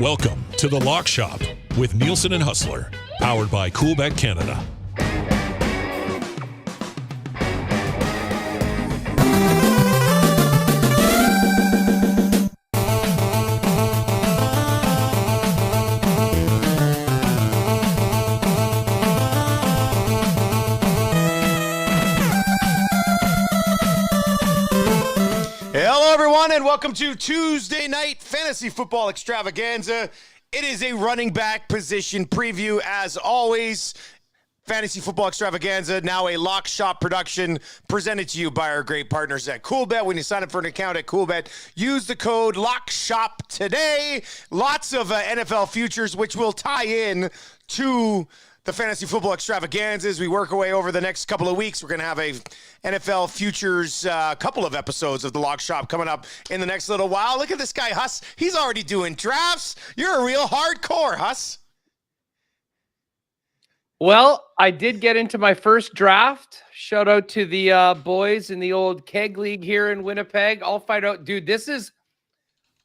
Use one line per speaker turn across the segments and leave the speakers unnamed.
Welcome to the Lock Shop with Nielsen and Hustler, powered by Coolbet Canada.
Hello, everyone, and welcome to Tuesday Night Fantasy Football Extravaganza. It is a running back position preview, as always. Fantasy Football Extravaganza, now a Lock Shop production, presented to you by our great partners at Coolbet. When you sign up for an account at Coolbet, use the code LOCKSHOP today. Lots of NFL futures, which will tie in to the Fantasy Football Extravaganza as we work our way over the next couple of weeks. We're going to have a NFL futures couple of episodes of the Lock Shop coming up in the next little while. Look at this guy, Huss. He's already doing drafts. You're a real hardcore, Huss.
Well, I did get into my first draft. Shout out to the boys in the old keg league here in Winnipeg. I'll find out. Dude, this is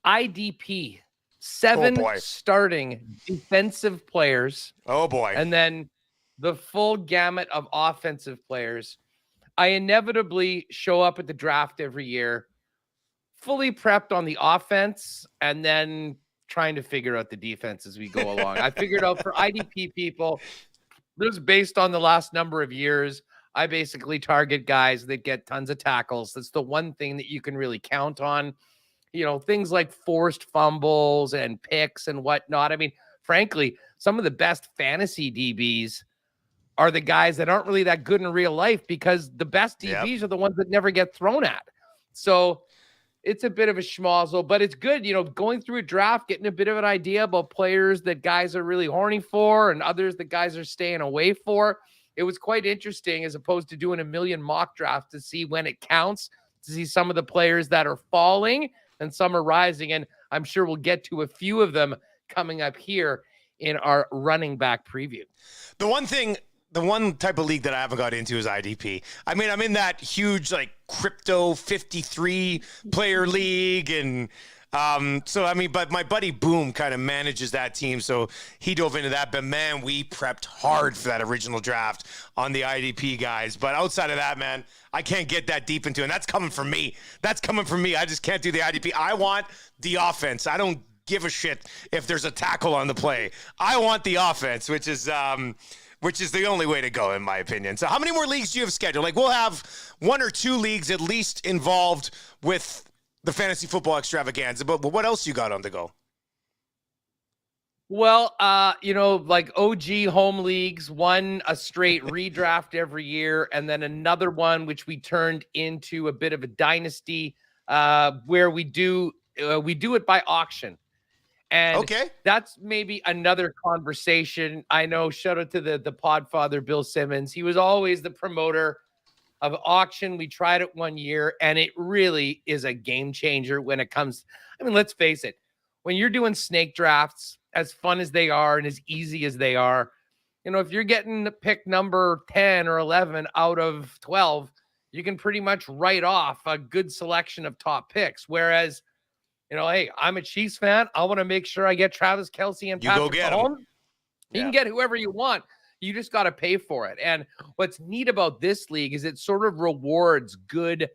IDP. 7 starting defensive players.
Oh, boy.
And then the full gamut of offensive players. I inevitably show up at the draft every year, fully prepped on the offense, and then trying to figure out the defense as we go along. I figured out for IDP people, this is based on the last number of years. I basically target guys that get tons of tackles. That's the one thing that you can really count on. You know, things like forced fumbles and picks and whatnot. I mean, frankly, some of the best fantasy DBs are the guys that aren't really that good in real life, because the best DBs are the ones that never get thrown at. So it's a bit of a schmozzle, but it's good, you know, going through a draft, getting a bit of an idea about players that guys are really horny for and others that guys are staying away for. It was quite interesting, as opposed to doing a million mock drafts, to see when it counts, to see some of the players that are falling and some are rising. And I'm sure we'll get to a few of them coming up here in our running back preview.
The one type of league that I haven't got into is IDP. I mean, I'm in that huge, like, crypto 53 player league. And but my buddy Boom kind of manages that team. So he dove into that. But man, we prepped hard for that original draft on the IDP guys. But outside of that, man, I can't get that deep into it. And that's coming from me. I just can't do the IDP. I want the offense. I don't give a shit if there's a tackle on the play. I want the offense, which is the only way to go, in my opinion. So how many more leagues do you have scheduled? Like, we'll have 1 or 2 leagues at least involved with the Fantasy Football Extravaganza. But what else you got on the go?
Well, like OG home leagues, one a straight redraft every year, and then another one which we turned into a bit of a dynasty, where we do it by auction. And that's maybe another conversation. I know, shout out to the podfather, Bill Simmons. He was always the promoter of auction. We tried it one year, and it really is a game changer when it comes. I mean, let's face it. When you're doing snake drafts, as fun as they are and as easy as they are, you know, if you're getting pick number 10 or 11 out of 12, you can pretty much write off a good selection of top picks. Whereas, you know, hey, I'm a Chiefs fan. I want to make sure I get Travis Kelce and Patrick Mahomes. You can get whoever you want. You just got to pay for it. And what's neat about this league is it sort of rewards good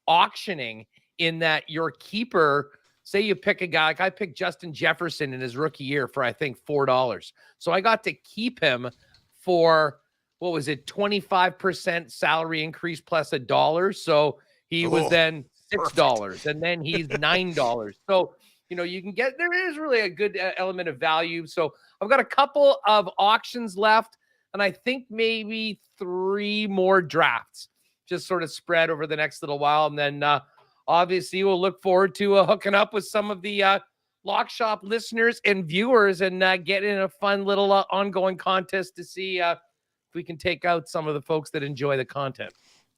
auctioning, in that your keeper, say you pick a guy, like I picked Justin Jefferson in his rookie year for, I think, $4. So I got to keep him for, 25% salary increase plus $1. So he was then $6, and then he's $9. So, you know, you can get, there is really a good element of value. So I've got a couple of auctions left, and I think maybe 3 more drafts just sort of spread over the next little while. And then obviously we'll look forward to hooking up with some of the Lock Shop listeners and viewers and get in a fun little ongoing contest to see if we can take out some of the folks that enjoy the content.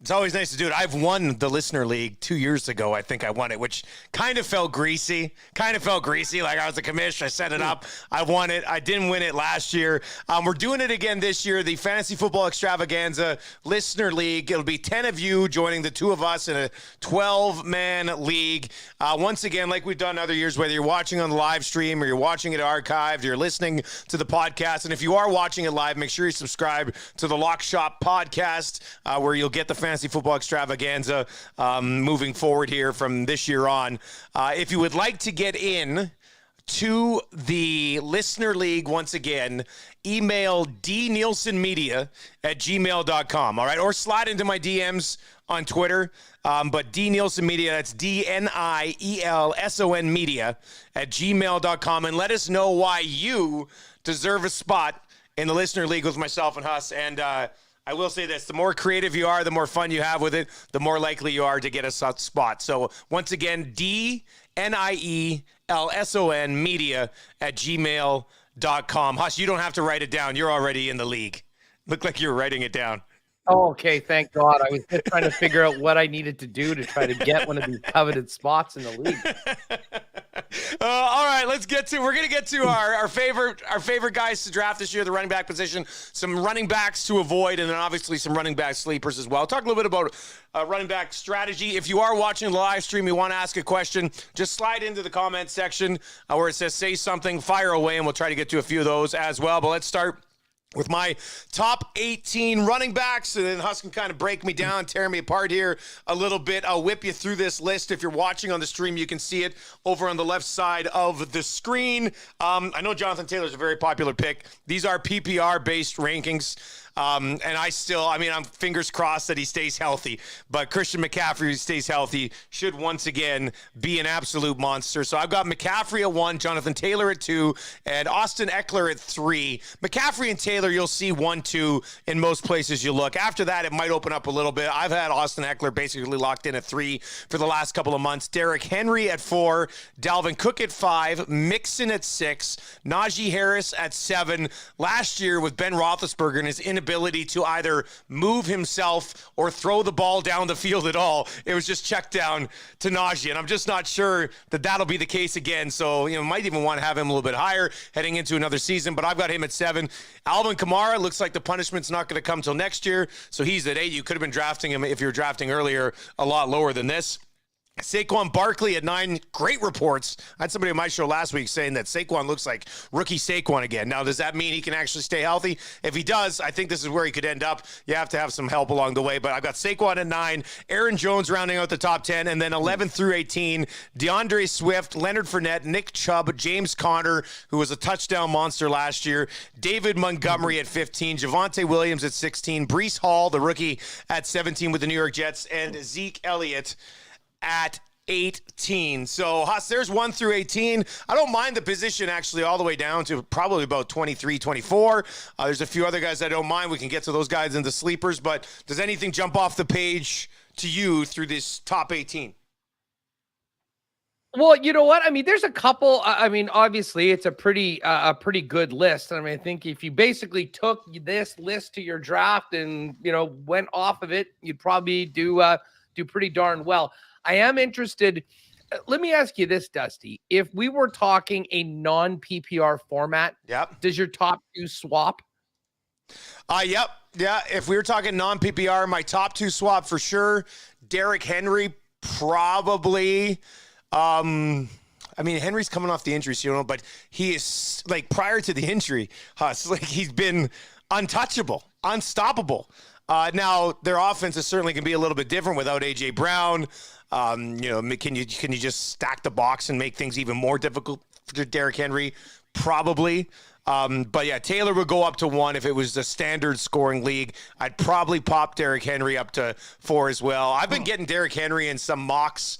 It's always nice to do it. I've won the listener league 2 years ago. I think I won it, which kind of felt greasy. Like I was a commish. I set it up. I won it. I didn't win it last year. We're doing it again this year. The Fantasy Football Extravaganza listener league. It'll be 10 of you joining the 2 of us in a 12-man league. Once again, like we've done other years, whether you're watching on the live stream or you're watching it archived, you're listening to the podcast. And if you are watching it live, make sure you subscribe to the Lock Shop podcast, where you'll get the Fantasy Football Extravaganza moving forward here from this year on. If you would like to get in to the listener league once again, email dnielsenmedia@gmail.com, all right? Or slide into my DMs on Twitter. But dnielsenmedia, that's DNIELSON media@gmail.com, and let us know why you deserve a spot in the listener league with myself and Huss. And I will say this, the more creative you are, the more fun you have with it, the more likely you are to get a spot. So once again, DNIELSON media@gmail.com. Huss, you don't have to write it down. You're already in the league. Looked like you were writing it down.
Oh, okay. Thank God. I was just trying to figure out what I needed to do to try to get one of these coveted spots in the league.
All right, we're going to get to our favorite guys to draft this year, the running back position, some running backs to avoid, and then obviously some running back sleepers as well. Talk a little bit about running back strategy. If you are watching the live stream, you want to ask a question, just slide into the comment section where it says say something, fire away, and we'll try to get to a few of those as well. But let's start with my top 18 running backs, and then Huss can kind of break me down, tear me apart here a little bit. I'll whip you through this list. If you're watching on the stream, you can see it over on the left side of the screen. I know Jonathan Taylor's a very popular pick. These are PPR-based rankings. And I'm fingers crossed that he stays healthy. But Christian McCaffrey, who stays healthy, should once again be an absolute monster. So I've got McCaffrey at 1, Jonathan Taylor at 2, and Austin Eckler at 3. McCaffrey and Taylor, you'll see 1, 2 in most places you look. After that, it might open up a little bit. I've had Austin Eckler basically locked in at 3 for the last couple of months. Derrick Henry at 4, Dalvin Cook at 5, Mixon at 6, Najee Harris at 7. Last year with Ben Roethlisberger and his inability to either move himself or throw the ball down the field at all, it was just checked down to Najee, and I'm just not sure that that'll be the case again. So, might even want to have him a little bit higher heading into another season, but I've got him at 7. Alvin Kamara, looks like the punishment's not going to come till next year, so he's at 8. You could have been drafting him, if you were drafting earlier, a lot lower than this. Saquon Barkley at 9, great reports. I had somebody on my show last week saying that Saquon looks like rookie Saquon again. Now, does that mean he can actually stay healthy? If he does, I think this is where he could end up. You have to have some help along the way, but I've got Saquon at 9, Aaron Jones rounding out the top 10, and then 11 through 18, Deandre Swift, Leonard Fournette, Nick Chubb, James Conner, who was a touchdown monster last year, David Montgomery at 15, Javonte Williams at 16, Breece Hall, the rookie, at 17 with the New York Jets, and Zeke Elliott at 18. So, Huss, there's 1 through 18. I don't mind the position actually all the way down to probably about 23, 24. There's a few other guys I don't mind. We can get to those guys in the sleepers, but does anything jump off the page to you through this top 18?
Well, you know what? I mean, there's a couple. Obviously, it's a pretty good list. I think if you basically took this list to your draft and, went off of it, you'd probably do pretty darn well. I am interested. Let me ask you this, Dusty. If we were talking a non-PPR format, does your top 2 swap?
Yep. Yeah, if we were talking non-PPR, my top 2 swap for sure. Derrick Henry, probably. Henry's coming off the injury, but he is, prior to the injury, he's been untouchable, unstoppable. Now, their offense is certainly going to be a little bit different without A.J. Brown. Can you just stack the box and make things even more difficult for Derrick Henry? Probably. But yeah, Taylor would go up to 1 if it was the standard scoring league. I'd probably pop Derrick Henry up to 4 as well. I've been getting Derrick Henry in some mocks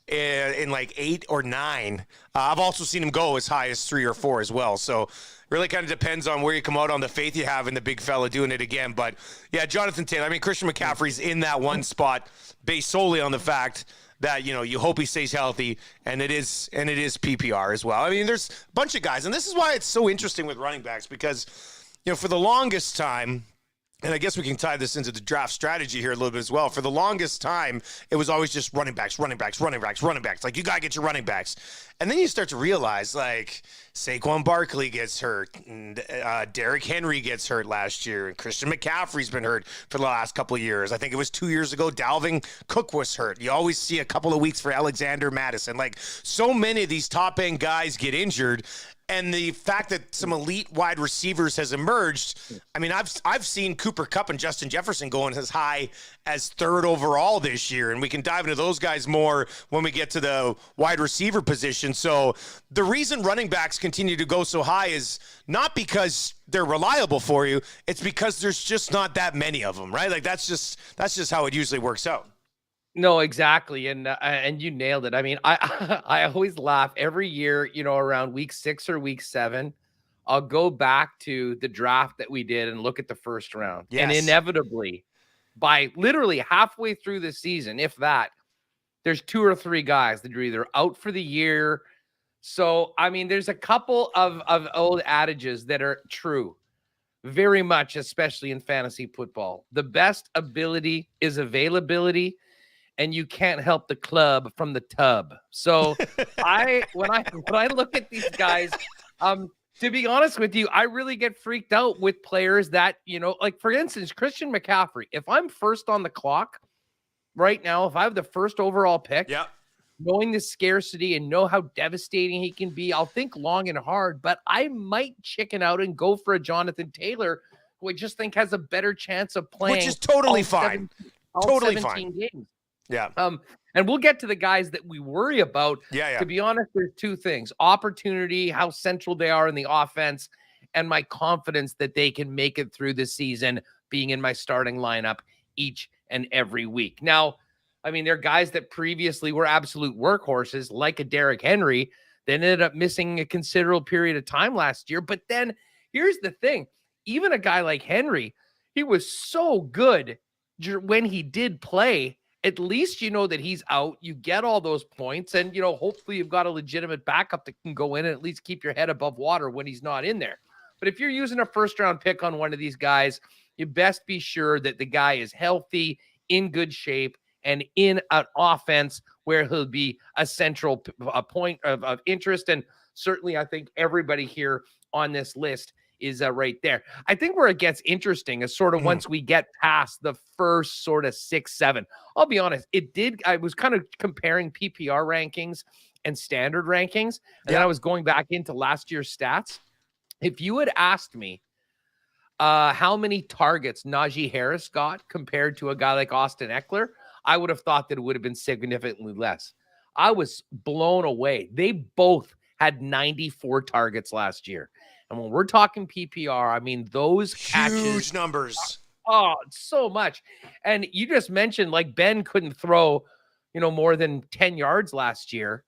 in 8 or 9. I've also seen him go as high as 3 or 4 as well. So really kind of depends on where you come out on the faith you have in the big fella doing it again. But yeah, Jonathan Taylor. Christian McCaffrey's in that one spot based solely on the fact that, you hope he stays healthy, and it is PPR as well. There's a bunch of guys, and this is why it's so interesting with running backs because, for the longest time, and I guess we can tie this into the draft strategy here a little bit as well. For the longest time, it was always just running backs. Like, you got to get your running backs. And then you start to realize, like, Saquon Barkley gets hurt, and Derrick Henry gets hurt last year, and Christian McCaffrey's been hurt for the last couple of years. I think it was 2 years ago, Dalvin Cook was hurt. You always see a couple of weeks for Alexander Madison. Like, so many of these top-end guys get injured. And the fact that some elite wide receivers has emerged, I mean, I've seen Cooper Kupp and Justin Jefferson going as high as 3rd overall this year, and we can dive into those guys more when we get to the wide receiver position. So the reason running backs continue to go so high is not because they're reliable for you, it's because there's just not that many of them, right? Like that's just how it usually works out.
No, exactly. And you nailed it. I mean, I always laugh every year, around week 6 or week 7, I'll go back to the draft that we did and look at the first round.
Yes.
And inevitably, by literally halfway through the season, if that, there's 2 or 3 guys that are either out for the year. So, I mean, there's a couple of old adages that are true. Very much, especially in fantasy football. The best ability is availability. And you can't help the club from the tub. So when I look at these guys, to be honest with you, I really get freaked out with players that, like for instance, Christian McCaffrey. If I'm first on the clock right now, if I have the first overall pick, knowing the scarcity and know how devastating he can be, I'll think long and hard, but I might chicken out and go for a Jonathan Taylor, who I just think has a better chance of playing.
Which is totally fine. Totally fine.
Games.
Yeah.
And we'll get to the guys that we worry about.
Yeah.
To be honest, there's 2 things: opportunity, how central they are in the offense, and my confidence that they can make it through the season being in my starting lineup each and every week. Now, I mean, there are guys that previously were absolute workhorses, like a Derrick Henry, that ended up missing a considerable period of time last year. But then here's the thing. Even a guy like Henry, he was so good when he did play. At least you know that he's out. You get all those points, and hopefully you've got a legitimate backup that can go in and at least keep your head above water when he's not in there. But if you're using a first-round pick on one of these guys, you best be sure that the guy is healthy, in good shape, and in an offense where he'll be a central point of interest. And certainly, I think everybody here on this list is right there. I think where it gets interesting is sort of once we get past the first sort of 6, 7. I'll be honest, I was kind of comparing PPR rankings and standard rankings, and then I was going back into last year's stats. If you had asked me how many targets Najee Harris got compared to a guy like Austin Eckler, I would have thought that it would have been significantly less. I was blown away. They both had 94 targets last year. And when we're talking PPR, I mean, those
huge numbers.
Oh, so much. And you just mentioned like Ben couldn't throw, more than 10 yards last year.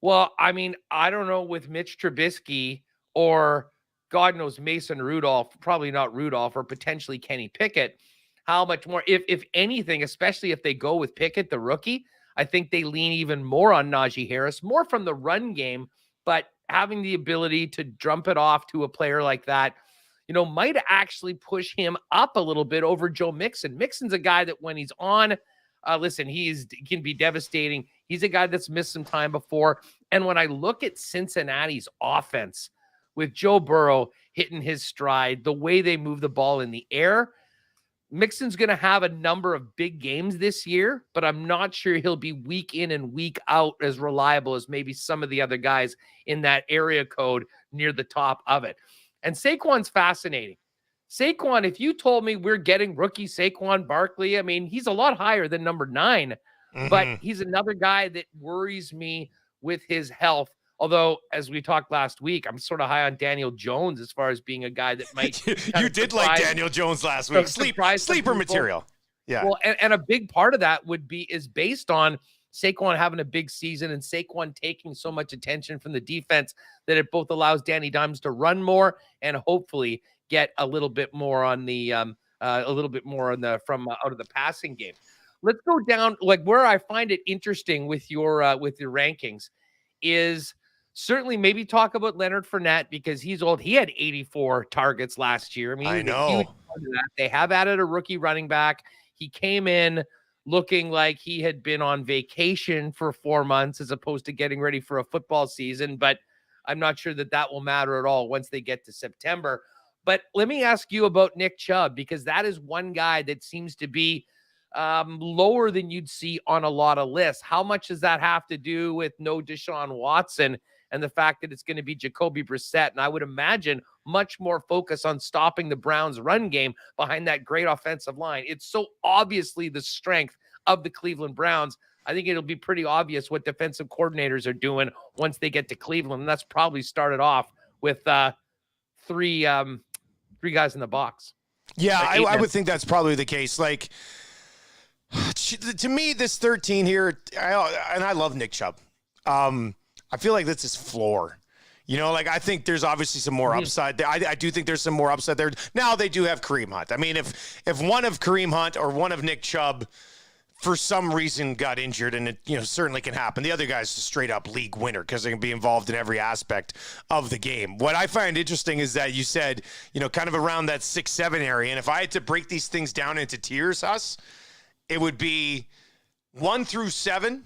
Well, I mean, I don't know with Mitch Trubisky or God knows Mason Rudolph, probably not Rudolph, or potentially Kenny Pickett, how much more, if anything, especially if they go with Pickett, the rookie, I think they lean even more on Najee Harris, more from the run game, but having the ability to dump it off to a player like that, might actually push him up a little bit over Joe Mixon. Mixon's a guy that when he's on, listen, he can be devastating. He's a guy that's missed some time before. And when I look at Cincinnati's offense with Joe Burrow hitting his stride, the way they move the ball in the air, Mixon's going to have a number of big games this year, but I'm not sure he'll be week in and week out as reliable as maybe some of the other guys in that area code near the top of it. And Saquon's fascinating. Saquon, if you told me we're getting rookie Saquon Barkley, I mean, he's a lot higher than number 9, but he's another guy that worries me with his health. Although, as we talked last week, I'm sort of high on Daniel Jones as far as being a guy that might.
You did like Daniel Jones last week. Sleeper material. Yeah.
Well, and a big part of that is based on Saquon having a big season and Saquon taking so much attention from the defense that it both allows Danny Dimes to run more and hopefully get a little bit more on the from out of the passing game. Let's go down like where I find it interesting with your rankings is. Certainly, maybe talk about Leonard Fournette because he's old. He had 84 targets last year. I mean,
I know.
They have added a rookie running back. He came in looking like he had been on vacation for 4 months as opposed to getting ready for a football season. But I'm not sure that will matter at all once they get to September. But let me ask you about Nick Chubb, because that is one guy that seems to be lower than you'd see on a lot of lists. How much does that have to do with no Deshaun Watson and the fact that it's going to be Jacoby Brissett? And I would imagine much more focus on stopping the Browns' run game behind that great offensive line. It's so obviously the strength of the Cleveland Browns. I think it'll be pretty obvious what defensive coordinators are doing once they get to Cleveland. And that's probably started off with three guys in the box.
Yeah, I would think that's probably the case. Like, to me, this 13 here, and I love Nick Chubb. I feel like that's his floor. You know, like, I think there's obviously some more upside there. I do think there's some more upside there. Now they do have Kareem Hunt. I mean, if one of Kareem Hunt or one of Nick Chubb for some reason got injured, and it, you know, certainly can happen. The other guy's a straight up league winner because they can be involved in every aspect of the game. What I find interesting is that you said, you know, kind of around that 6-7 area. And if I had to break these things down into tiers, it would be 1 through 7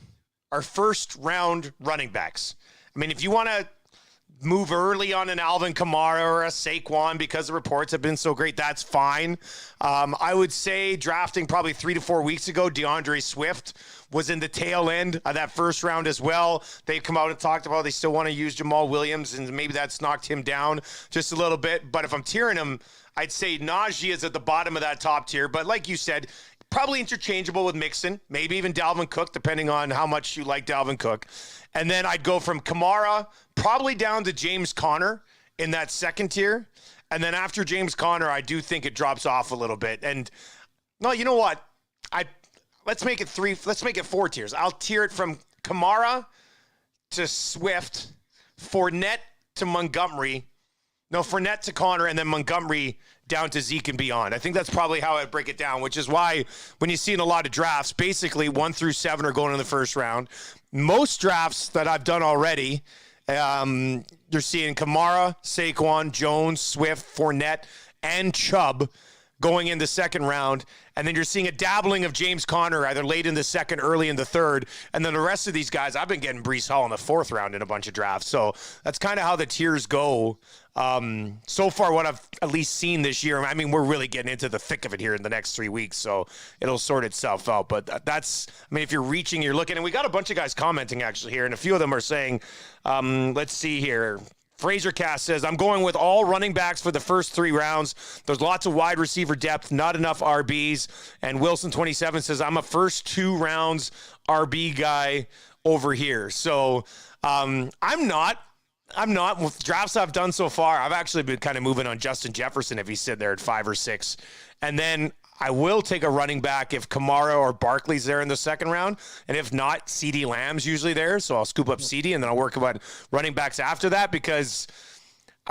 are first round running backs. I mean, if you want to move early on an Alvin Kamara or a Saquon because the reports have been so great, that's fine. I would say drafting probably 3 to 4 weeks ago, Deandre Swift was in the tail end of that first round as well. They've come out and talked about they still want to use Jamal Williams, and maybe that's knocked him down just a little bit. But if I'm tiering him, I'd say Najee is at the bottom of that top tier. But like you said, probably interchangeable with Mixon, maybe even Dalvin Cook, depending on how much you like Dalvin Cook. And then I'd go from Kamara probably down to James Conner in that second tier. And then after James Conner, I do think it drops off a little bit. And no, you know what? Let's make it 4 tiers. I'll tier it from Kamara to Swift, Fournette to Montgomery. No, Fournette to Conner, and then Montgomery down to Zeke and beyond. I think that's probably how I'd break it down, which is why when you see in a lot of drafts, basically 1 through 7 are going in the first round. Most drafts that I've done already, you're seeing Kamara, Saquon, Jones, Swift, Fournette, and Chubb going in the second round. And then you're seeing a dabbling of James Conner either late in the second, early in the third. And then the rest of these guys, I've been getting Breece Hall in the 4th round in a bunch of drafts. So that's kind of how the tiers go. So far, what I've at least seen this year, I mean, we're really getting into the thick of it here in the next 3 weeks, so it'll sort itself out. But that's, I mean, if you're reaching, you're looking, and we got a bunch of guys commenting actually here, and a few of them are saying, let's see here. Fraser Cass says, I'm going with all running backs for the first 3 rounds. There's lots of wide receiver depth, not enough RBs. And Wilson27 says, I'm a first 2 rounds RB guy over here. So I'm not. With drafts I've done so far, I've actually been kind of moving on Justin Jefferson if he's sitting there at 5 or 6. And then I will take a running back if Kamara or Barkley's there in the second round. And if not, CeeDee Lamb's usually there. So I'll scoop up CeeDee, and then I'll work about running backs after that, because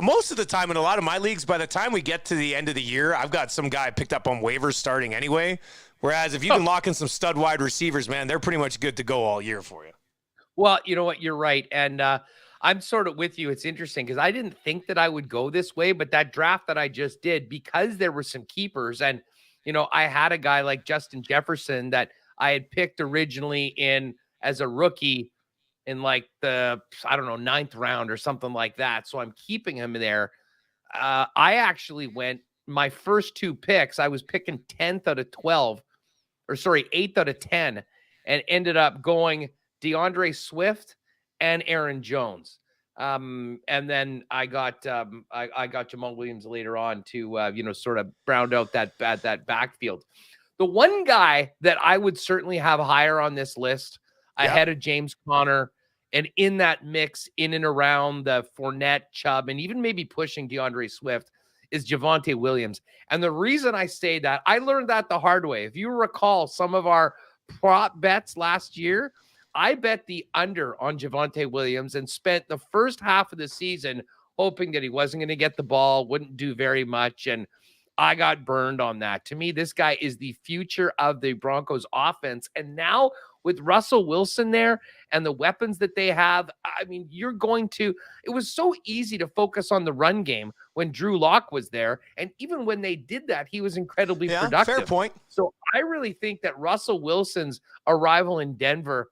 most of the time in a lot of my leagues, by the time we get to the end of the year, I've got some guy picked up on waivers starting anyway. Whereas if you can lock in some stud wide receivers, man, they're pretty much good to go all year for you.
Well, you know what? You're right. And I'm sort of with you. It's interesting because I didn't think that I would go this way, but that draft that I just did, because there were some keepers, and, you know, I had a guy like Justin Jefferson that I had picked originally in as a rookie in like the, I don't know, 9th round or something like that. So I'm keeping him there. I actually went my first 2 picks. I was picking 10th out of 12, or sorry, 8th out of 10, and ended up going DeAndre Swift and Aaron Jones. And then I got Jamal Williams later on to, you know, sort of round out that backfield. The one guy that I would certainly have higher on this list ahead of James Conner, and in that mix in and around the Fournette, Chubb, and even maybe pushing DeAndre Swift, is Javonte Williams. And the reason I say that, I learned that the hard way. If you recall some of our prop bets last year, I bet the under on Javonte Williams and spent the first half of the season hoping that he wasn't going to get the ball, wouldn't do very much, and I got burned on that. To me, this guy is the future of the Broncos offense. And now with Russell Wilson there and the weapons that they have, I mean, it was so easy to focus on the run game when Drew Lock was there. And even when they did that, he was incredibly productive.
Fair point.
So I really think that Russell Wilson's arrival in Denver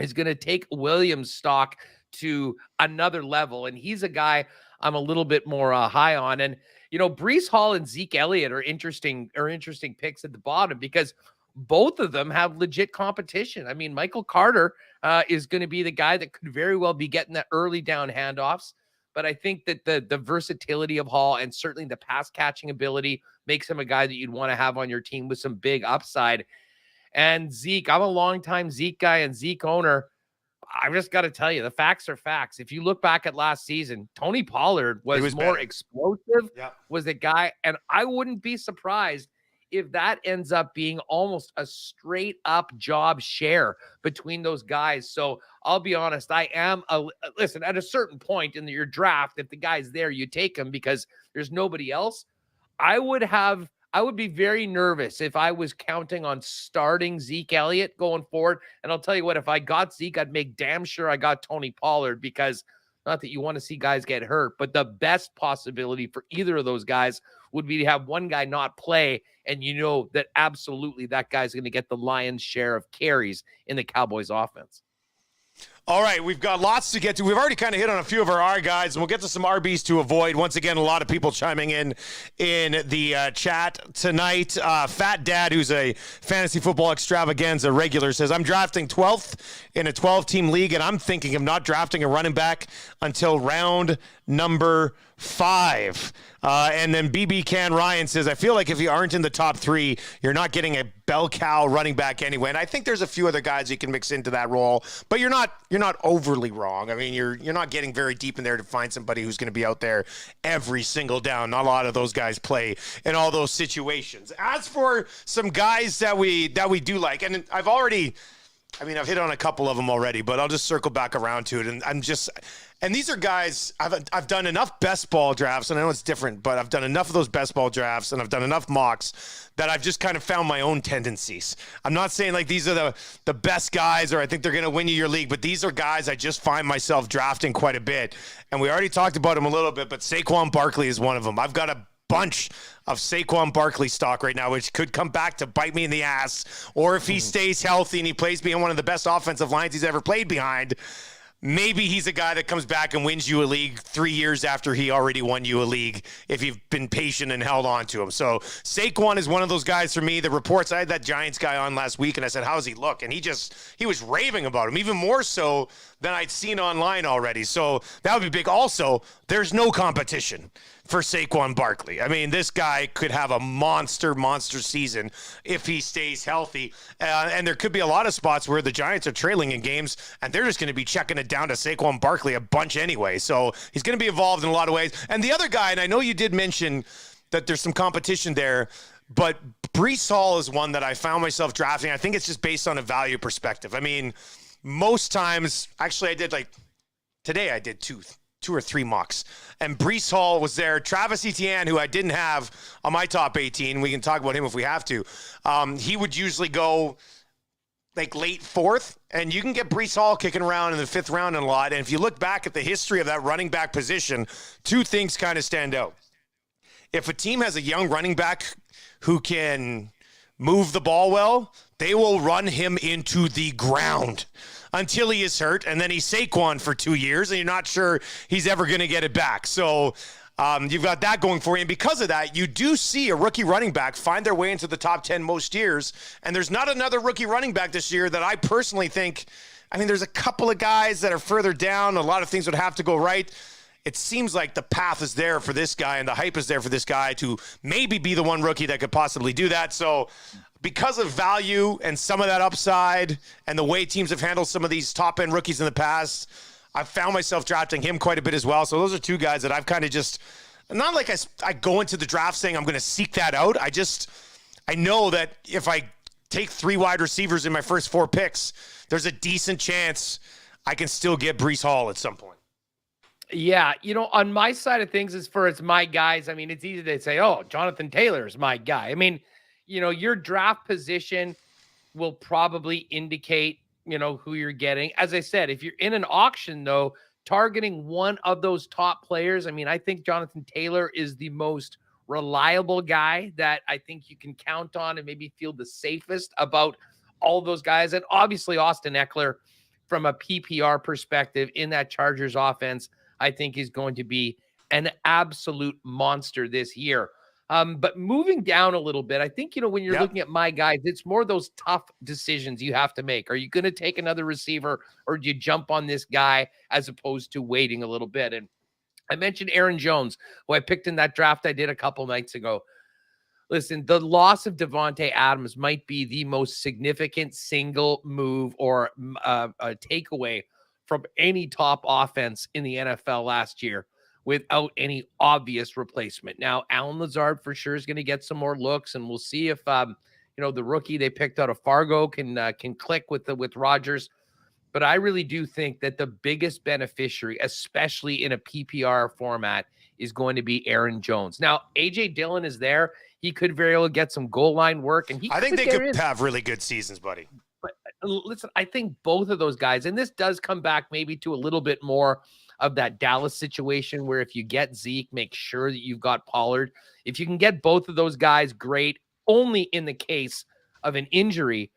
is going to take Williams' stock to another level. And he's a guy I'm a little bit more high on. And, Breece Hall and Zeke Elliott are interesting picks at the bottom because both of them have legit competition. I mean, Michael Carter is going to be the guy that could very well be getting the early down handoffs. But I think that the versatility of Hall and certainly the pass catching ability makes him a guy that you'd want to have on your team with some big upside. And Zeke, I'm a longtime Zeke guy and Zeke owner. I've just got to tell you, the facts are facts. If you look back at last season, Tony Pollard was more better. Explosive, was the guy. And I wouldn't be surprised if that ends up being almost a straight up job share between those guys. So I'll be honest, listen, at a certain point in your draft, if the guy's there, you take him because there's nobody else. I would be very nervous if I was counting on starting Zeke Elliott going forward. And I'll tell you what, if I got Zeke, I'd make damn sure I got Tony Pollard, because not that you want to see guys get hurt, but the best possibility for either of those guys would be to have one guy not play. And that absolutely that guy's going to get the lion's share of carries in the Cowboys offense.
All right, we've got lots to get to. We've already kind of hit on a few of our R guys, and we'll get to some RBs to avoid. Once again, a lot of people chiming in the chat tonight. Fat Dad, who's a fantasy football extravaganza regular, says, I'm drafting 12th in a 12-team league, and I'm thinking of not drafting a running back until round number 5. And then BB Can Ryan says, I feel like if you aren't in the top 3, you're not getting a bell cow running back anyway. And I think there's a few other guys you can mix into that role, but you're not overly wrong. I mean, you're not getting very deep in there to find somebody who's going to be out there every single down. Not a lot of those guys play in all those situations. As for some guys that we do like, and I've hit on a couple of them already, but I'll just circle back around to it. And these are guys, I've done enough best ball drafts, and I know it's different, but I've done enough of those best ball drafts, and I've done enough mocks that I've just kind of found my own tendencies. I'm not saying like these are the best guys or I think they're going to win you your league, but these are guys I just find myself drafting quite a bit. And we already talked about him a little bit, but Saquon Barkley is one of them. I've got a bunch of Saquon Barkley stock right now, which could come back to bite me in the ass. Or if he stays healthy and he plays behind one of the best offensive lines he's ever played behind, maybe he's a guy that comes back and wins you a league 3 years after he already won you a league if you've been patient and held on to him. So Saquon is one of those guys for me. The reports, I had that Giants guy on last week, and I said, how's he look? And he was raving about him, even more so than I'd seen online already. So that would be big. Also, there's no competition for Saquon Barkley. I mean, this guy could have a monster season if he stays healthy. And there could be a lot of spots where the Giants are trailing in games, and they're just going to be checking it down to Saquon Barkley a bunch anyway. So he's going to be involved in a lot of ways. And the other guy, and I know you did mention that there's some competition there, but Breece Hall is one that I found myself drafting. I think it's just based on a value perspective. I mean, most times, actually today I did two or three mocks, and Breece Hall was there. Travis Etienne, who I didn't have on my top 18, we can talk about him if we have to. He would usually go like late 4th, and you can get Breece Hall kicking around in the 5th round a lot. And if you look back at the history of that running back position, 2 things kind of stand out. If a team has a young running back who can move the ball well, they will run him into the ground until he is hurt, and then he's Saquon for 2 years, and you're not sure he's ever going to get it back. So you've got that going for you. And because of that, you do see a rookie running back find their way into the top 10 most years, and there's not another rookie running back this year that I personally think, I mean, there's a couple of guys that are further down. A lot of things would have to go right. It seems like the path is there for this guy, and the hype is there for this guy to maybe be the one rookie that could possibly do that. So because of value and some of that upside and the way teams have handled some of these top-end rookies in the past, I've found myself drafting him quite a bit as well. So those are 2 guys that I've kind of just, not like I go into the draft saying I'm going to seek that out. I know that if I take 3 wide receivers in my first 4 picks, there's a decent chance I can still get Breece Hall at some point.
Yeah, on my side of things, as far as my guys, I mean, it's easy to say, oh, Jonathan Taylor is my guy. I mean, your draft position will probably indicate who you're getting. As I said, if you're in an auction, though, targeting one of those top players, I mean, I think Jonathan Taylor is the most reliable guy that I think you can count on and maybe feel the safest about all those guys. And obviously Austin Eckler, from a PPR perspective in that Chargers offense, I think is going to be an absolute monster this year. But moving down a little bit, I think, when you're looking at my guys, it's more those tough decisions you have to make. Are you going to take another receiver, or do you jump on this guy as opposed to waiting a little bit? And I mentioned Aaron Jones, who I picked in that draft I did a couple nights ago. Listen, the loss of Davante Adams might be the most significant single move or a takeaway from any top offense in the NFL last year, without any obvious replacement. Now, Allen Lazard for sure is going to get some more looks, and we'll see if the rookie they picked out of Fargo can click with Rodgers. But I really do think that the biggest beneficiary, especially in a PPR format, is going to be Aaron Jones. Now, AJ Dillon is there. He could very well get some goal line work, and
I think they could have really good seasons, buddy.
But listen, I think both of those guys, and this does come back maybe to a little bit more of that Dallas situation, where if you get Zeke, make sure that you've got Pollard. If you can get both of those guys, great, only in the case of an injury.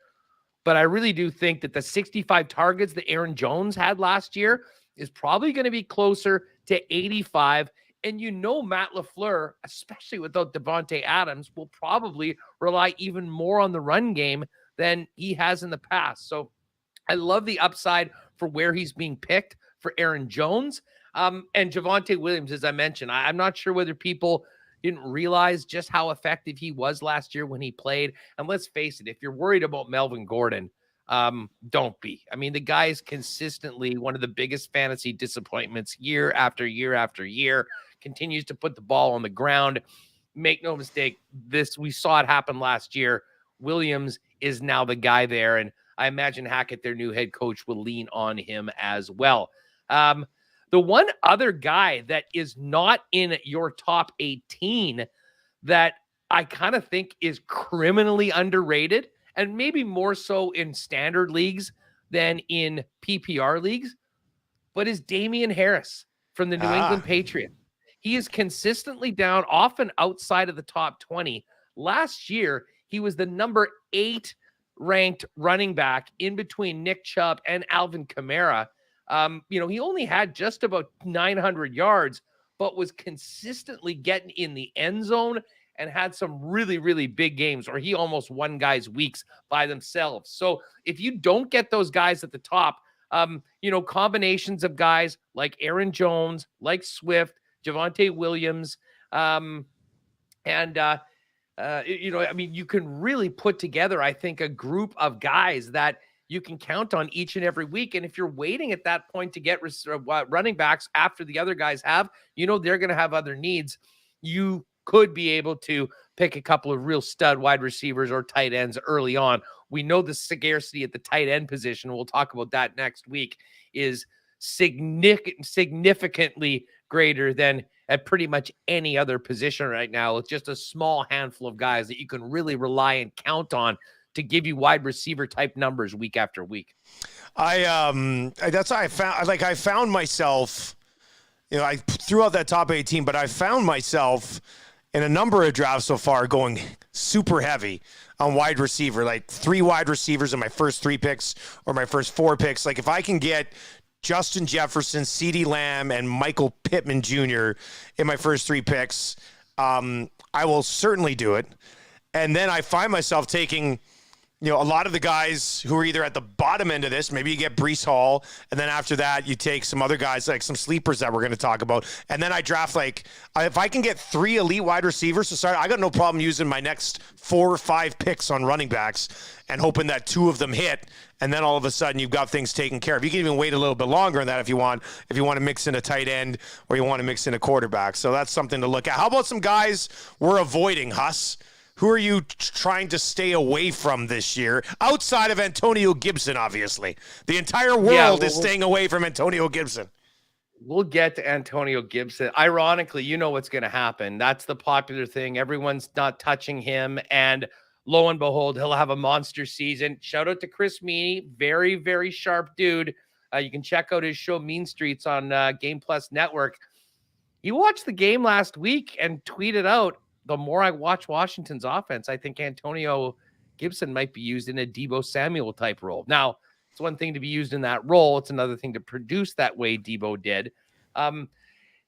But I really do think that the 65 targets that Aaron Jones had last year is probably going to be closer to 85. And Matt LaFleur, especially without Davante Adams, will probably rely even more on the run game than he has in the past. So I love the upside for where he's being picked for Aaron Jones. And Javonte Williams, as I mentioned, I'm not sure whether people didn't realize just how effective he was last year when he played. And let's face it, if you're worried about Melvin Gordon, don't be. I mean, the guy is consistently one of the biggest fantasy disappointments year after year after year, continues to put the ball on the ground. Make no mistake, we saw it happen last year. Williams is now the guy there, and I imagine Hackett, their new head coach, will lean on him as well. The one other guy that is not in your top 18 that I kind of think is criminally underrated, and maybe more so in standard leagues than in PPR leagues, but is Damian Harris from the New England Patriots. He is consistently down, often outside of the top 20. Last year, he was the number 8 ranked running back in between Nick Chubb and Alvin Kamara. He only had just about 900 yards, but was consistently getting in the end zone and had some really, really big games, or he almost won guys' weeks by themselves. So if you don't get those guys at the top, combinations of guys like Aaron Jones, like Swift, Javonte Williams, you can really put together, I think, a group of guys that you can count on each and every week. And if you're waiting at that point to get running backs after the other guys have, they're going to have other needs. You could be able to pick a couple of real stud wide receivers or tight ends early on. We know the scarcity at the tight end position, we'll talk about that next week, is significantly greater than at pretty much any other position right now. It's just a small handful of guys that you can really rely and count on to give you wide receiver type numbers week after week.
That's how I found myself, I threw out that top 18, but I found myself in a number of drafts so far going super heavy on wide receiver, like 3 wide receivers in my first 3 picks or my first 4 picks. Like if I can get Justin Jefferson, CeeDee Lamb, and Michael Pittman Jr. in my first 3 picks, I will certainly do it. And then I find myself taking, a lot of the guys who are either at the bottom end of this. Maybe you get Breece Hall, and then after that you take some other guys, like some sleepers that we're going to talk about. And then I draft, if I can get 3 elite wide receivers to start, I got no problem using my next 4 or 5 picks on running backs and hoping that 2 of them hit. And then all of a sudden you've got things taken care of. You can even wait a little bit longer on that if you want to mix in a tight end or you want to mix in a quarterback. So that's something to look at. How about some guys we're avoiding, Huss? Who are you trying to stay away from this year, outside of Antonio Gibson, obviously? The entire world is staying away from Antonio Gibson.
We'll get to Antonio Gibson. Ironically, what's going to happen. That's the popular thing. Everyone's not touching him. And lo and behold, he'll have a monster season. Shout out to Chris Meany. Very, very sharp dude. You can check out his show Mean Streets on Game Plus Network. He watched the game last week and tweeted out, the more I watch Washington's offense, I think Antonio Gibson might be used in a Deebo Samuel type role. Now, it's one thing to be used in that role. It's another thing to produce that way Deebo did.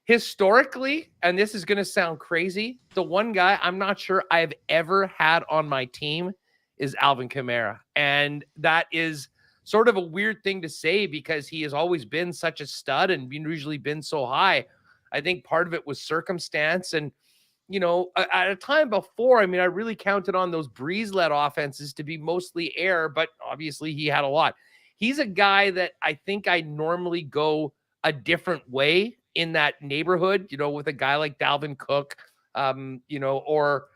Historically, and this is going to sound crazy, the one guy I'm not sure I've ever had on my team is Alvin Kamara. And that is sort of a weird thing to say because he has always been such a stud and usually been so high. I think part of it was circumstance. And, you know, at a time before, I mean, I really counted on those Breeze-led offenses to be mostly air, but obviously he had a lot. He's a guy that I think I normally go a different way in that neighborhood, you know, with a guy like Dalvin Cook, you know, or,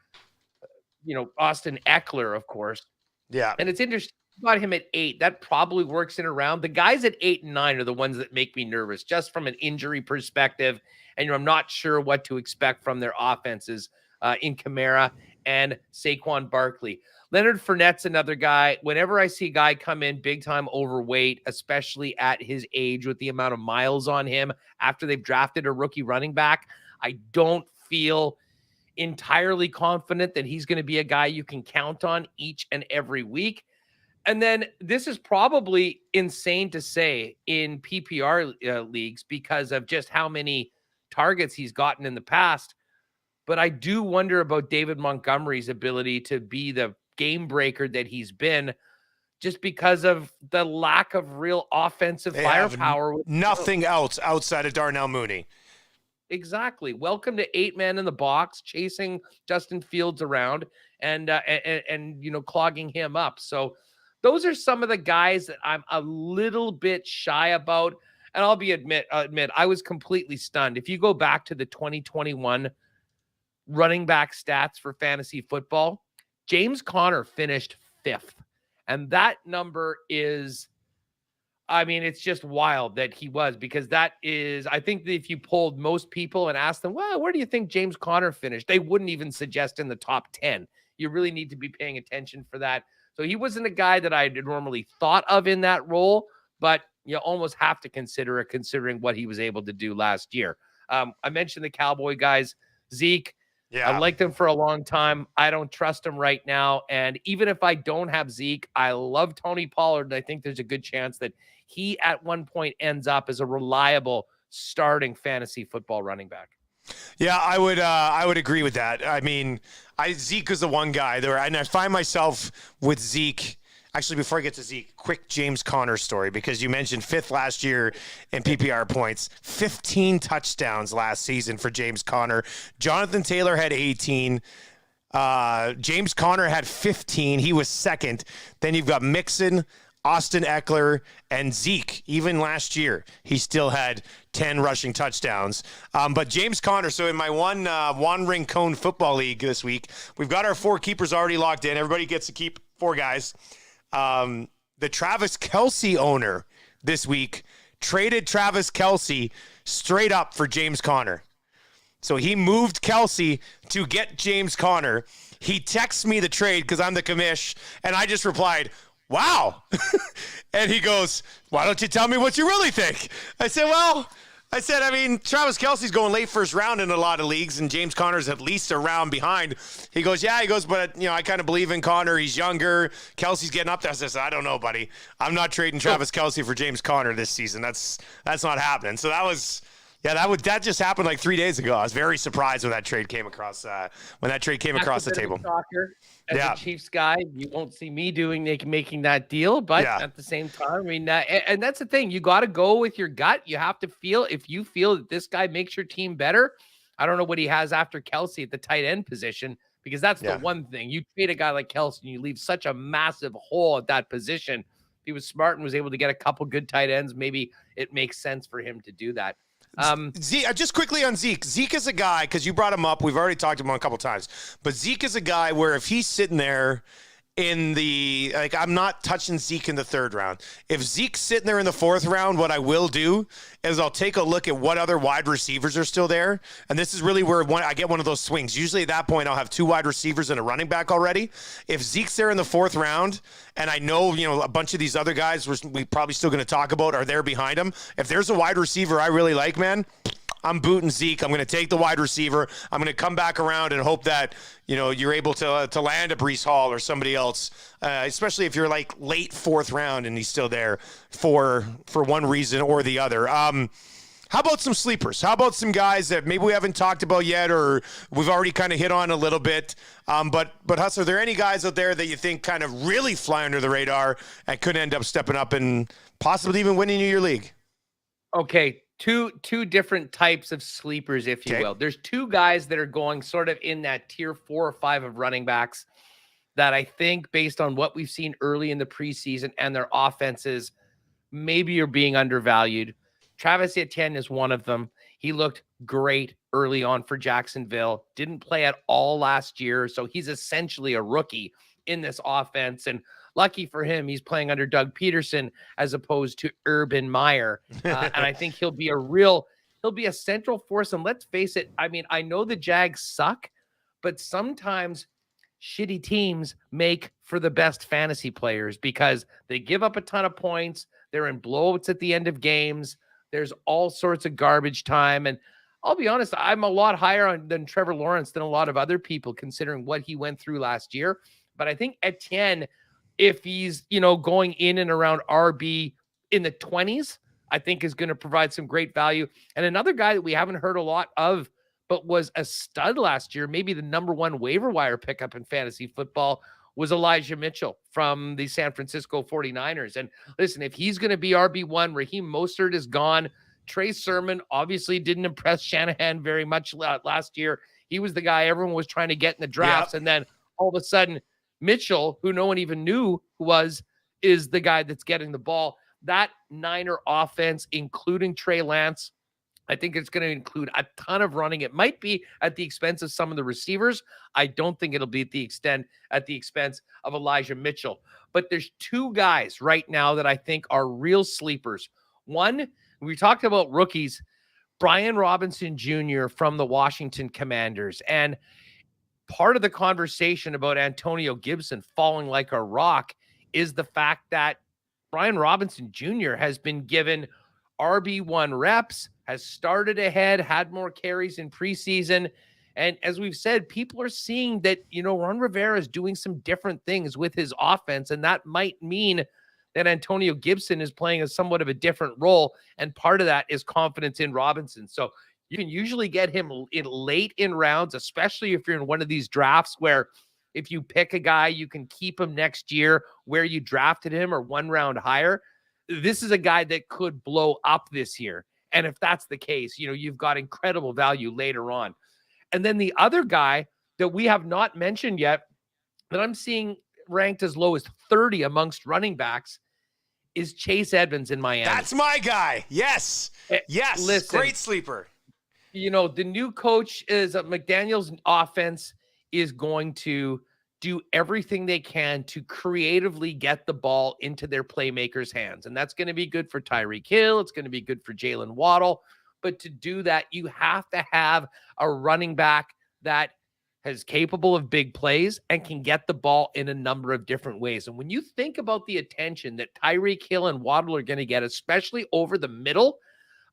you know, Austin Eckler, of course.
Yeah.
And it's interesting about him at 8. That probably works in around. The guys at 8 and 9 are the ones that make me nervous just from an injury perspective. And, you know, I'm not sure what to expect from their offenses in Kamara and Saquon Barkley. Leonard Fournette's another guy. Whenever I see a guy come in big time overweight, especially at his age with the amount of miles on him after they've drafted a rookie running back, I don't feel entirely confident that he's going to be a guy you can count on each and every week. And then this is probably insane to say in PPR leagues because of just how many targets he's gotten in the past. But I do wonder about David Montgomery's ability to be the game breaker that he's been just because of the lack of real offensive firepower.
Nothing else outside of Darnell Mooney.
Exactly. Welcome to 8 men in the box, chasing Justin Fields around and you know, clogging him up. So those are some of the guys that I'm a little bit shy about. And I'll admit, I was completely stunned. If you go back to the 2021 running back stats for fantasy football, James Conner finished 5th. And that number is, I mean, it's just wild that he was, because that is, I think that if you polled most people and asked them, well, where do you think James Conner finished? They wouldn't even suggest in the top 10. You really need to be paying attention for that. So he wasn't a guy that I normally thought of in that role, but you almost have to consider it considering what he was able to do last year. I mentioned the Cowboy guys, Zeke. Yeah. I liked him for a long time. I don't trust him right now. And even if I don't have Zeke, I love Tony Pollard. And I think there's a good chance that he at one point ends up as a reliable starting fantasy football running back.
Yeah, I would agree with that. I mean, Zeke is the one guy there, and I find myself with Zeke. Actually, before I get to Zeke, quick James Conner story, because you mentioned 5th last year in PPR points, 15 touchdowns last season for James Conner. Jonathan Taylor had 18. James Conner had 15. He was 2nd. Then you've got Mixon, Austin Eckler, and Zeke. Even last year, he still had 10 rushing touchdowns. But James Conner, so in my one ring cone football league this week, we've got our 4 keepers already locked in. Everybody gets to keep 4 guys. The Travis Kelce owner this week traded Travis Kelce straight up for James Conner. So he moved Kelce to get James Conner. He texts me the trade because I'm the commish, and I just replied, wow. And he goes, why don't you tell me what you really think? I said, I mean, Travis Kelce's going late first round in a lot of leagues, and James Conner's at least a round behind. He goes, but, you know, I kind of believe in Conner. He's younger. Kelce's getting up there. I said, I don't know, buddy. I'm not trading Travis Kelce for James Conner this season. That's not happening. So that just happened like 3 days ago. I was very surprised when that trade came across the table.
As a Chiefs guy, you won't see me making that deal, but at the same time, I mean, and that's the thing. You got to go with your gut. You have to feel, if you feel that this guy makes your team better. I don't know what he has after Kelce at the tight end position, because that's the one thing. You trade a guy like Kelce and you leave such a massive hole at that position. If he was smart and was able to get a couple good tight ends, maybe it makes sense for him to do that.
Zeke, just quickly on Zeke. Zeke is a guy, because you brought him up. We've already talked about him a couple times. But Zeke is a guy where if he's sitting there I'm not touching Zeke in the 3rd round. If Zeke's sitting there in the 4th round, what I will do is I'll take a look at what other wide receivers are still there. And this is really where I get one of those swings. Usually at that point, I'll have 2 wide receivers and a running back already. If Zeke's there in the 4th round, and I know, a bunch of these other guys we probably still going to talk about are there behind him. If there's a wide receiver I really like, man, I'm booting Zeke. I'm going to take the wide receiver. I'm going to come back around and hope that, you're able to land a Breece Hall or somebody else, especially if you're like late 4th round and he's still there for one reason or the other. How about some sleepers? How about some guys that maybe we haven't talked about yet or we've already kind of hit on a little bit? But Huss, are there any guys out there that you think kind of really fly under the radar and could end up stepping up and possibly even winning you your league?
Okay. Two different types of sleepers, if you will. There's 2 guys that are going sort of in that tier 4 or 5 of running backs that I think, based on what we've seen early in the preseason and their offenses, maybe are being undervalued. Travis Etienne is one of them. He looked great early on for Jacksonville. Didn't play at all last year, so he's essentially a rookie in this offense. And lucky for him, he's playing under Doug Peterson as opposed to Urban Meyer. And I think he'll be a central force. And let's face it, I mean, I know the Jags suck, but sometimes shitty teams make for the best fantasy players because they give up a ton of points. They're in blowouts at the end of games. There's all sorts of garbage time. And I'll be honest, I'm a lot higher than Trevor Lawrence than a lot of other people, considering what he went through last year. But I think Etienne, if he's, going in and around RB in the 20s, I think is going to provide some great value. And another guy that we haven't heard a lot of, but was a stud last year, maybe the number 1 waiver wire pickup in fantasy football, was Elijah Mitchell from the San Francisco 49ers. And listen, if he's going to be RB1, Raheem Mostert is gone. Trey Sermon obviously didn't impress Shanahan very much last year. He was the guy everyone was trying to get in the drafts. Yep. And then all of a sudden, Mitchell, who no one even knew who is the guy that's getting the ball. That Niner offense, including Trey Lance, I think it's going to include a ton of running. It might be at the expense of some of the receivers. I don't think it'll be at the expense of Elijah Mitchell. But there's 2 guys right now that I think are real sleepers. One, we talked about rookies, Brian Robinson Jr. from the Washington Commanders. And part of the conversation about Antonio Gibson falling like a rock is the fact that Brian Robinson Jr. has been given RB1 reps, has started ahead, had more carries in preseason. And as we've said, people are seeing that, Ron Rivera is doing some different things with his offense. And that might mean that Antonio Gibson is playing a somewhat of a different role. And part of that is confidence in Robinson. So you can usually get him late in rounds, especially if you're in one of these drafts where if you pick a guy, you can keep him next year where you drafted him or 1 round higher. This is a guy that could blow up this year. And if that's the case, you've got incredible value later on. And then the other guy that we have not mentioned yet that I'm seeing ranked as low as 30 amongst running backs is Chase Edmonds in Miami.
That's my guy. Yes. Yes.
Listen,
great sleeper.
The new coach is McDaniel's offense is going to do everything they can to creatively get the ball into their playmakers' hands. And that's going to be good for Tyreek Hill. It's going to be good for Jalen Waddle. But to do that, you have to have a running back that is capable of big plays and can get the ball in a number of different ways. And when you think about the attention that Tyreek Hill and Waddle are going to get, especially over the middle,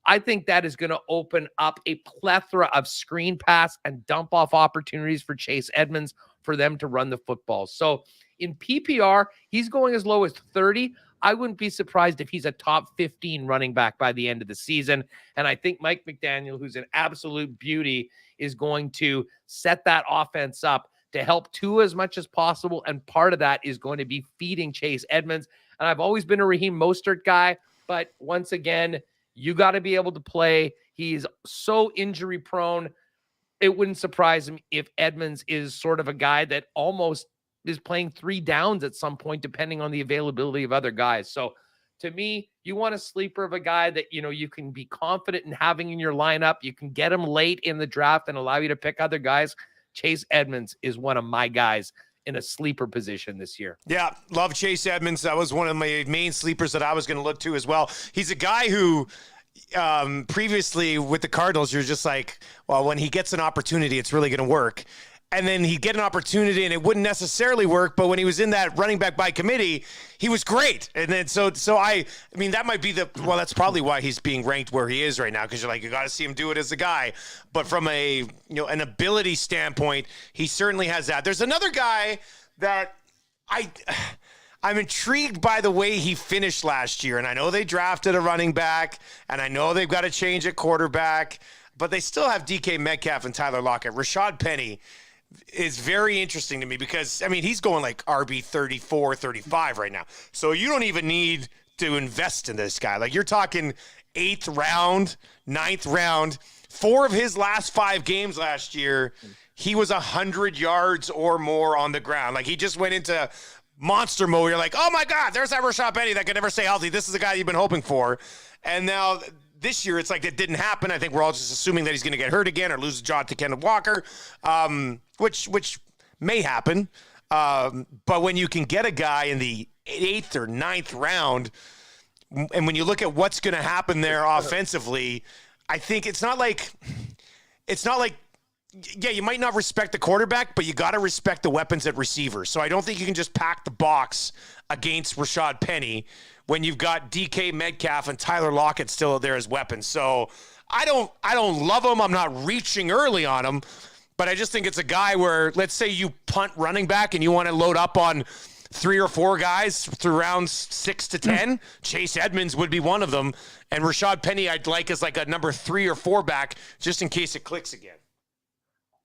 I think that is going to open up a plethora of screen pass and dump off opportunities for Chase Edmonds for them to run the football. So in PPR, he's going as low as 30. I wouldn't be surprised if he's a top 15 running back by the end of the season. And I think Mike McDaniel, who's an absolute beauty, is going to set that offense up to help Tua as much as possible. And part of that is going to be feeding Chase Edmonds. And I've always been a Raheem Mostert guy, but once again, you got to be able to play. He's so injury prone. It wouldn't surprise him if Edmonds is sort of a guy that almost is playing 3 downs at some point, depending on the availability of other guys. So to me, you want a sleeper of a guy that, you can be confident in having in your lineup. You can get him late in the draft and allow you to pick other guys. Chase Edmonds is one of my guys in a sleeper position this year.
Yeah, love Chase Edmonds. That was one of my main sleepers that I was going to look to as well. He's a guy who previously with the Cardinals, you're just like, well, when he gets an opportunity, it's really going to work. And then he'd get an opportunity and it wouldn't necessarily work. But when he was in that running back by committee, he was great. And then so I mean, that might be that's probably why he's being ranked where he is right now. Cause you're like, you got to see him do it as a guy. But from an ability standpoint, he certainly has that. There's another guy that I'm intrigued by the way he finished last year. And I know they drafted a running back and I know they've got to change at quarterback, but they still have DK Metcalf and Tyler Lockett. Rashad Penny is very interesting to me because, I mean, he's going like RB 34, 35 right now. So you don't even need to invest in this guy. Like you're talking 8th round, 9th round. 4 of his last 5 games last year, he was 100 yards or more on the ground. Like he just went into monster mode. You're like, oh my God, there's that Rashad Penny that could never stay healthy. This is the guy you've been hoping for. And now this year, it's like that didn't happen. I think we're all just assuming that he's going to get hurt again or lose a job to Kenneth Walker, which may happen. But when you can get a guy in the 8th or 9th round, and when you look at what's going to happen there offensively, I think it's not like, yeah, you might not respect the quarterback, but you got to respect the weapons at receiver. So I don't think you can just pack the box against Rashad Penny when you've got DK Metcalf and Tyler Lockett still there as weapons. So I don't love him. I'm not reaching early on him, but I just think it's a guy where, let's say you punt running back and you want to load up on 3 or 4 guys through rounds 6 to 10. Chase Edmonds would be one of them. And Rashad Penny I'd like as like a number 3 or 4 back just in case it clicks again.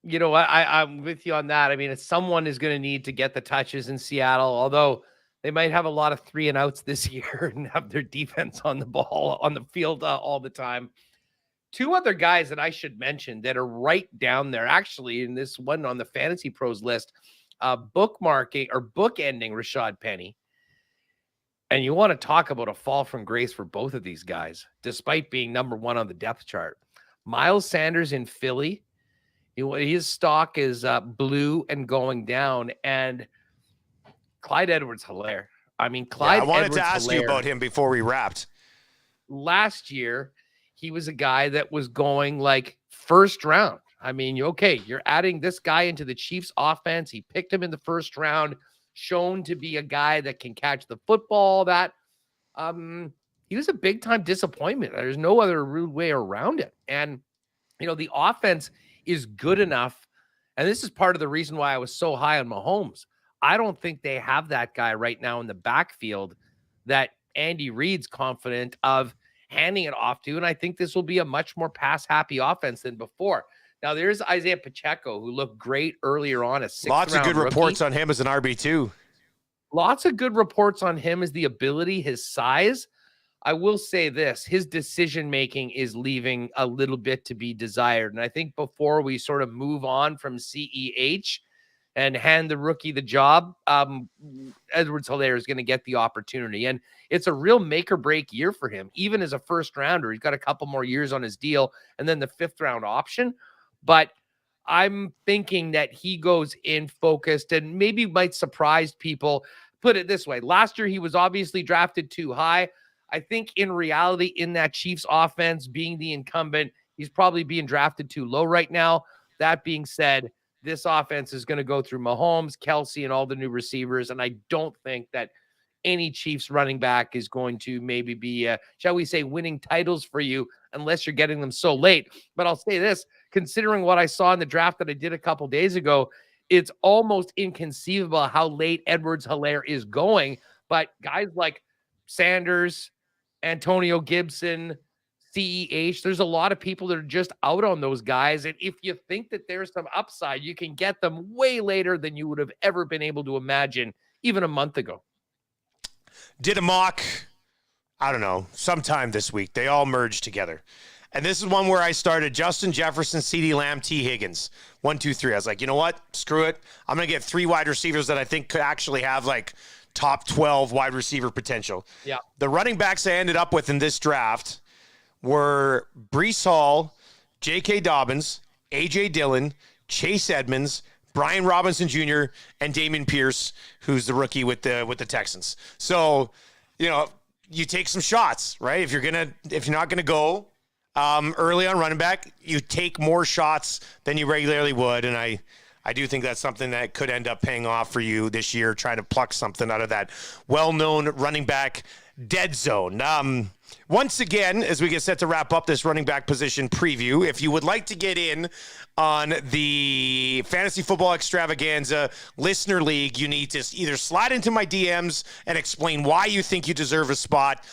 You know, I'm with you on that. I mean, someone is going to need to get the touches in Seattle, although they might have a lot of 3 and outs this year and have their defense on the ball, on the field all the time. 2 other guys that I should mention that are right down there, actually, in this one on the Fantasy Pros list, bookmarking or bookending Rashad Penny. And you want to talk about a fall from grace for both of these guys, despite being number 1 on the depth chart. Miles Sanders in Philly. His stock is blue and going down, and Clyde Edwards-Hilaire. I mean, Clyde.
Yeah, I wanted to ask you about him before we wrapped.
Last year, he was a guy that was going like 1st round. I mean, you're adding this guy into the Chiefs offense. He picked him in the 1st round, shown to be a guy that can catch the football. That he was a big time disappointment. There's no other rude way around it. And, the offense is good enough. And this is part of the reason why I was so high on Mahomes. I don't think they have that guy right now in the backfield that Andy Reid's confident of handing it off to. And I think this will be a much more pass-happy offense than before. Now, there's Isaiah Pacheco, who looked great earlier on.
Lots of good reports on him as an RB2.
Lots of good reports on him as the ability, his size. I will say this, his decision-making is leaving a little bit to be desired. And I think before we sort of move on from CEH and hand the rookie the job, Edwards-Hilaire is going to get the opportunity. And it's a real make or break year for him, even as a 1st rounder. He's got a couple more years on his deal and then the 5th round option. But I'm thinking that he goes in focused and maybe might surprise people. Put it this way. Last year, he was obviously drafted too high. I think in reality, in that Chiefs offense, being the incumbent, he's probably being drafted too low right now. That being said, this offense is going to go through Mahomes, Kelsey, and all the new receivers. And I don't think that any Chiefs running back is going to maybe be, shall we say, winning titles for you unless you're getting them so late. But I'll say this, considering what I saw in the draft that I did a couple days ago, it's almost inconceivable how late Edwards-Hilaire is going. But guys like Sanders, Antonio Gibson, CEH, there's a lot of people that are just out on those guys. And if you think that there's some upside, you can get them way later than you would have ever been able to imagine even a month ago.
Did a mock, I don't know, sometime this week. They all merged together. And this is one where I started Justin Jefferson, CeeDee Lamb, T. Higgins. 1, 2, 3. I was like, you know what? Screw it. I'm going to get 3 wide receivers that I think could actually have like top 12 wide receiver potential.
Yeah.
The running backs I ended up with in this draft were Breece Hall, J.K. Dobbins, A.J. Dillon, Chase Edmonds, Brian Robinson Jr. and Damian Pierce, who's the rookie with the Texans. So, you take some shots, right? If you're not gonna go early on running back, you take more shots than you regularly would, and I do think that's something that could end up paying off for you this year, trying to pluck something out of that well-known running back dead zone. Once again, as we get set to wrap up this running back position preview, if you would like to get in on the Fantasy Football Extravaganza Listener League, you need to either slide into my DMs and explain why you think you deserve a spot,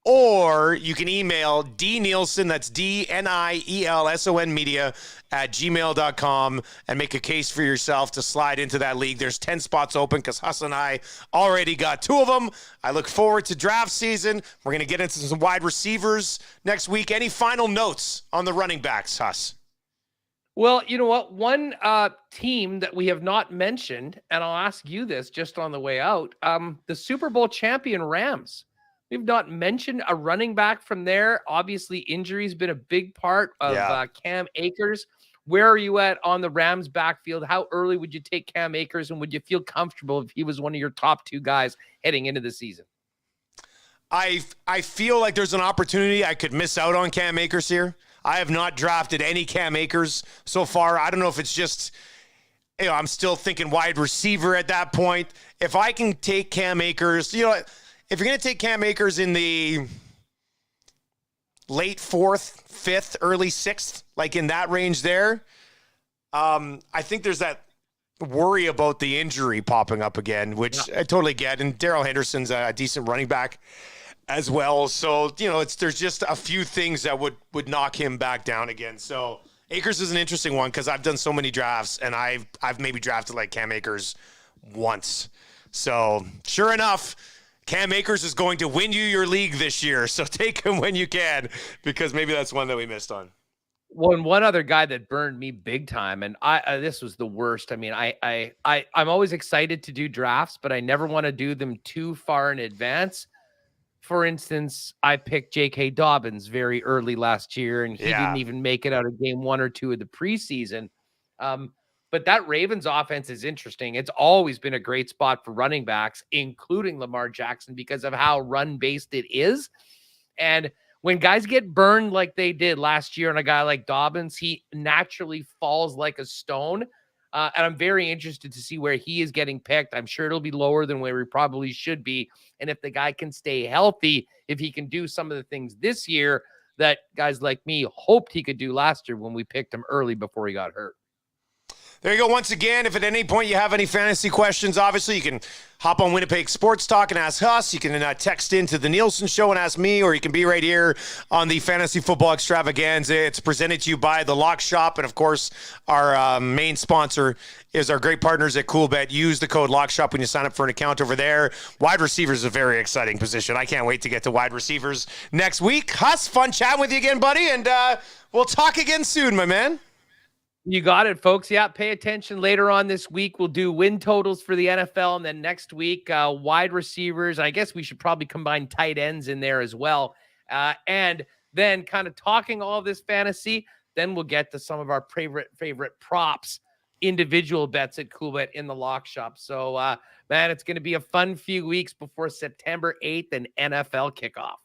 or you can email dnielsen, that's DNIELSON media @gmail.com, and make a case for yourself to slide into that league. There's 10 spots open because Huss and I already got 2 of them. I look forward to draft season. We're going to get into some wide receivers next week. Any final notes on the running backs, Huss?
Well, you know what? One team that we have not mentioned, and I'll ask you this just on the way out, the Super Bowl champion Rams. We've not mentioned a running back from there. Obviously, injury's been a big part of Cam Akers. Where are you at on the Rams backfield? How early would you take Cam Akers, and would you feel comfortable if he was one of your top 2 guys heading into the season?
I feel like there's an opportunity I could miss out on Cam Akers here. I have not drafted any Cam Akers so far. I don't know if it's just, I'm still thinking wide receiver at that point. If I can take Cam Akers, if you're going to take Cam Akers in the late 4th, 5th, early 6th, like in that range there, I think there's that worry about the injury popping up again, which I totally get. And Darrell Henderson's a decent running back as well. So, there's just a few things that would knock him back down again. So Akers is an interesting one because I've done so many drafts, and I've maybe drafted like Cam Akers once. So sure enough, Cam Akers is going to win you your league this year, so take him when you can, because maybe that's one that we missed on.
One other guy that burned me big time, and this was the worst. I mean, I'm always excited to do drafts, but I never want to do them too far in advance. For instance, I picked J.K. Dobbins very early last year, and he didn't even make it out of game 1 or 2 of the preseason. But that Ravens offense is interesting. It's always been a great spot for running backs, including Lamar Jackson, because of how run-based it is. And when guys get burned like they did last year on a guy like Dobbins, he naturally falls like a stone. And I'm very interested to see where he is getting picked. I'm sure it'll be lower than where he probably should be. And if the guy can stay healthy, if he can do some of the things this year that guys like me hoped he could do last year when we picked him early before he got hurt.
There you go. Once again, if at any point you have any fantasy questions, obviously you can hop on Winnipeg Sports Talk and ask Huss. You can text into the Nielsen Show and ask me, or you can be right here on the Fantasy Football Extravaganza. It's presented to you by The Lock Shop, and of course, our main sponsor is our great partners at CoolBet. Use the code LOCKSHOP when you sign up for an account over there. Wide receiver is a very exciting position. I can't wait to get to wide receivers next week. Huss, fun chatting with you again, buddy, and we'll talk again soon, my man.
You got it, folks. Yeah, pay attention later on this week. We'll do win totals for the NFL, and then next week, wide receivers. I guess we should probably combine tight ends in there as well. And then kind of talking all of this fantasy, then we'll get to some of our favorite props, individual bets at CoolBet in the Lock Shop. So, man, it's going to be a fun few weeks before September 8th and NFL kickoff.